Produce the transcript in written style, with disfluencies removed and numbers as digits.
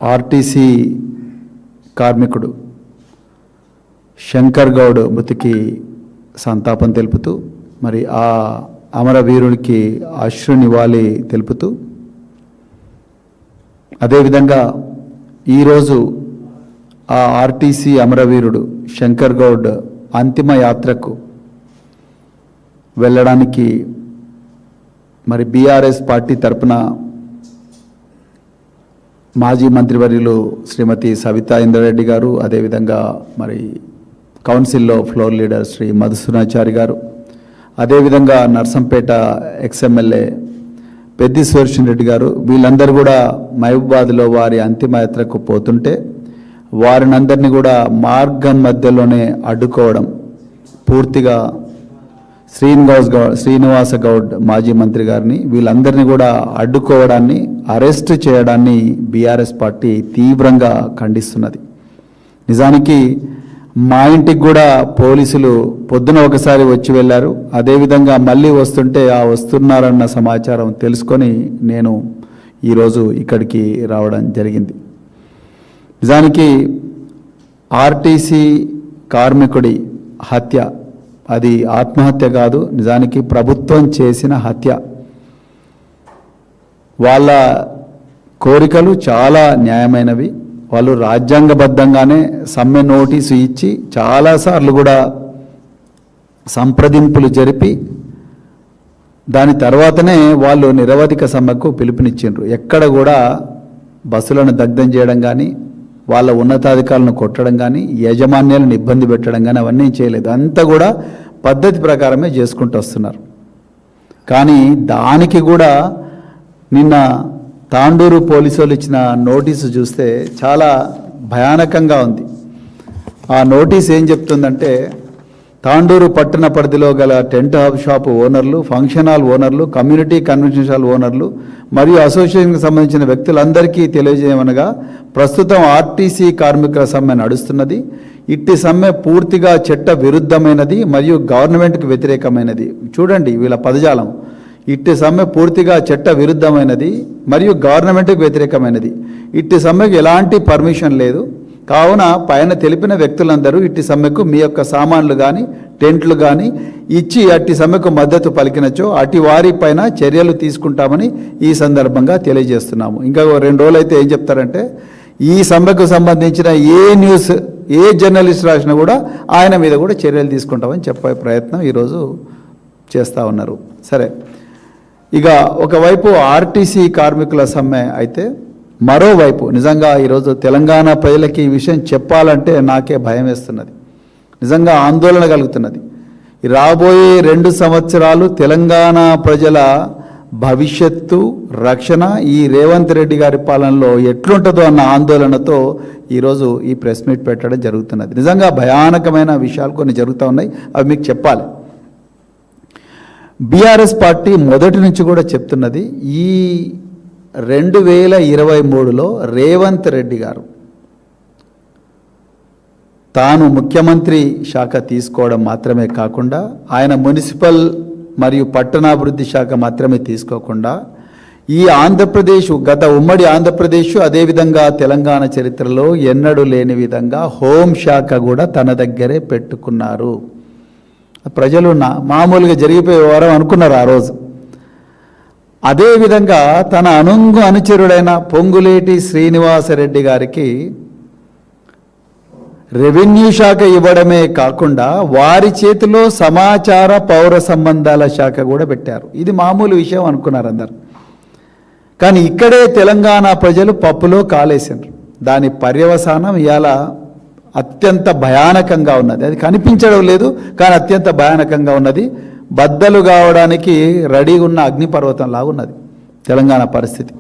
RTC కార్మికుడు శంకర్ గౌడ్ మృతికి సంతాపం తెలుపుతూ మరి ఆ అమరవీరునికి అశ్రు నివాళి తెలుపుతూ అదేవిధంగా ఈరోజు ఆ ఆర్టీసీ అమరవీరుడు శంకర్ గౌడ్ అంతిమ యాత్రకు వెళ్ళడానికి మరి బీఆర్ఎస్ పార్టీ తరపున మాజీ మంత్రివర్యులు శ్రీమతి సవితా ఇంద్రారెడ్డి గారు, అదేవిధంగా మరి కౌన్సిల్లో ఫ్లోర్ లీడర్ శ్రీ మధుసూనాచారి గారు, అదేవిధంగా నర్సంపేట ఎక్స్ఎమ్మెల్యే పెద్ది సుదర్శన్ రెడ్డి గారు, వీళ్ళందరూ కూడా మహబూబాద్లో వారి అంతిమయాత్రకు పోతుంటే వారినందరినీ కూడా మార్గం మధ్యలోనే అడ్డుకోవడం, పూర్తిగా శ్రీనివాస గౌడ్ మాజీ మంత్రి గారిని వీళ్ళందరినీ కూడా అడ్డుకోవడాన్ని, అరెస్ట్ చేయడాన్ని బీఆర్ఎస్ పార్టీ తీవ్రంగా ఖండిస్తున్నది. నిజానికి మా ఇంటికి కూడా పోలీసులు పొద్దున ఒకసారి వచ్చి వెళ్ళారు. అదేవిధంగా మళ్ళీ వస్తుంటే వస్తున్నారన్న సమాచారం తెలుసుకొని నేను ఈరోజు ఇక్కడికి రావడం జరిగింది. నిజానికి ఆర్టీసీ కార్మికుడి హత్య అది ఆత్మహత్య కాదు, నిజానికి ప్రభుత్వం చేసిన హత్య. వాళ్ళ కోరికలు చాలా న్యాయమైనవి. వాళ్ళు రాజ్యాంగబద్ధంగానే సమ్మె నోటీసు ఇచ్చి చాలాసార్లు కూడా సంప్రదింపులు జరిపి దాని తర్వాతనే వాళ్ళు నిరవధిక సమ్మెకు పిలుపునిచ్చిండ్రు. ఎక్కడ కూడా బస్సులను దగ్ధం చేయడం కానీ, వాళ్ళ ఉన్నతాధికారులను కొట్టడం కానీ, యాజమాన్యాలను ఇబ్బంది పెట్టడం కానీ అవన్నీ చేయలేదు. అంతా కూడా పద్ధతి ప్రకారమే చేసుకుంటూ వస్తున్నారు. కానీ దానికి కూడా నిన్న తాండూరు పోలీసు వాళ్ళు ఇచ్చిన నోటీసు చూస్తే చాలా భయానకంగా ఉంది. ఆ నోటీస్ ఏం చెప్తుందంటే, తాండూరు పట్టణ పరిధిలో గల టెంట్ హబ్ షాప్ ఓనర్లు, ఫంక్షన్ హాల్ ఓనర్లు, కమ్యూనిటీ కన్వెన్షన్ హాల్ ఓనర్లు మరియు అసోసియేషన్కి సంబంధించిన వ్యక్తులందరికీ తెలియజేయమనగా, ప్రస్తుతం ఆర్టీసీ కార్మికుల సమ్మె నడుస్తున్నది. ఇట్టి సమ్మె పూర్తిగా చట్ట విరుద్ధమైనది మరియు గవర్నమెంట్కి వ్యతిరేకమైనది. చూడండి వీళ్ళ పదజాలం. ఇట్టి సమ్మె పూర్తిగా చట్ట విరుద్ధమైనది మరియు గవర్నమెంట్కి వ్యతిరేకమైనది. ఇట్టి సమ్మెకు ఎలాంటి పర్మిషన్ లేదు. కావున పైన తెలిపిన వ్యక్తులందరూ ఇట్టి సమ్మెకు మీ యొక్క సామాన్లు కానీ టెంట్లు కానీ ఇచ్చి అట్టి సమ్మెకు మద్దతు పలికినచో అటు వారి పైన చర్యలు తీసుకుంటామని ఈ సందర్భంగా తెలియజేస్తున్నాము. ఇంకా 2 రోజులు అయితే ఏం చెప్తారంటే, ఈ సమ్మెకు సంబంధించిన ఏ న్యూస్ ఏ జర్నలిస్ట్ రాసినా కూడా ఆయన మీద కూడా చర్యలు తీసుకుంటామని చెప్పే ప్రయత్నం ఈరోజు చేస్తూ ఉన్నారు. సరే, ఇక ఒకవైపు ఆర్టీసీ కార్మికుల సమ్మె అయితే, మరోవైపు నిజంగా ఈరోజు తెలంగాణ ప్రజలకి ఈ విషయం చెప్పాలంటే నాకే భయం వేస్తున్నది, నిజంగా ఆందోళన కలుగుతున్నది. రాబోయే 2 సంవత్సరాలు తెలంగాణ ప్రజల భవిష్యత్తు రక్షణ ఈ రేవంత్ రెడ్డి గారి పాలనలో ఎట్లుంటుందో అన్న ఆందోళనతో ఈరోజు ఈ ప్రెస్ మీట్ పెట్టడం జరుగుతున్నది. నిజంగా భయానకమైన విషయాలు కొన్ని జరుగుతూ ఉన్నాయి, అవి మీకు చెప్పాలి. బీఆర్ఎస్ పార్టీ మొదటి నుంచి కూడా చెప్తున్నది, ఈ 2023లో రేవంత్ రెడ్డి గారు తాను ముఖ్యమంత్రి శాఖ తీసుకోవడం మాత్రమే కాకుండా, ఆయన మున్సిపల్ మరియు పట్టణాభివృద్ధి శాఖ మాత్రమే తీసుకోకుండా, ఈ ఆంధ్రప్రదేశ్ గత ఉమ్మడి ఆంధ్రప్రదేశ్ అదేవిధంగా తెలంగాణ చరిత్రలో ఎన్నడూ లేని విధంగా హోంశాఖ కూడా తన దగ్గరే పెట్టుకున్నారు. ప్రజలు మామూలుగా జరిగిపోయే వారం అనుకున్నారు ఆ రోజు. అదేవిధంగా తన అనుచరుడైన పొంగులేటి శ్రీనివాసరెడ్డి గారికి రెవెన్యూ శాఖ ఇవ్వడమే కాకుండా వారి చేతిలో సమాచార పౌర సంబంధాల శాఖ కూడా పెట్టారు. ఇది మామూలు విషయం అనుకున్నారు అందరు. కానీ ఇక్కడే తెలంగాణ ప్రజలు పప్పులో కాలేసారు. దాని పర్యవసానం ఇవాళ అత్యంత భయానకంగా ఉన్నది. అది కనిపించడం లేదు కానీ అత్యంత భయానకంగా ఉన్నది. బద్దలు కావడానికి రెడీగా ఉన్న అగ్నిపర్వతం లాగా ఉన్నది తెలంగాణ పరిస్థితి.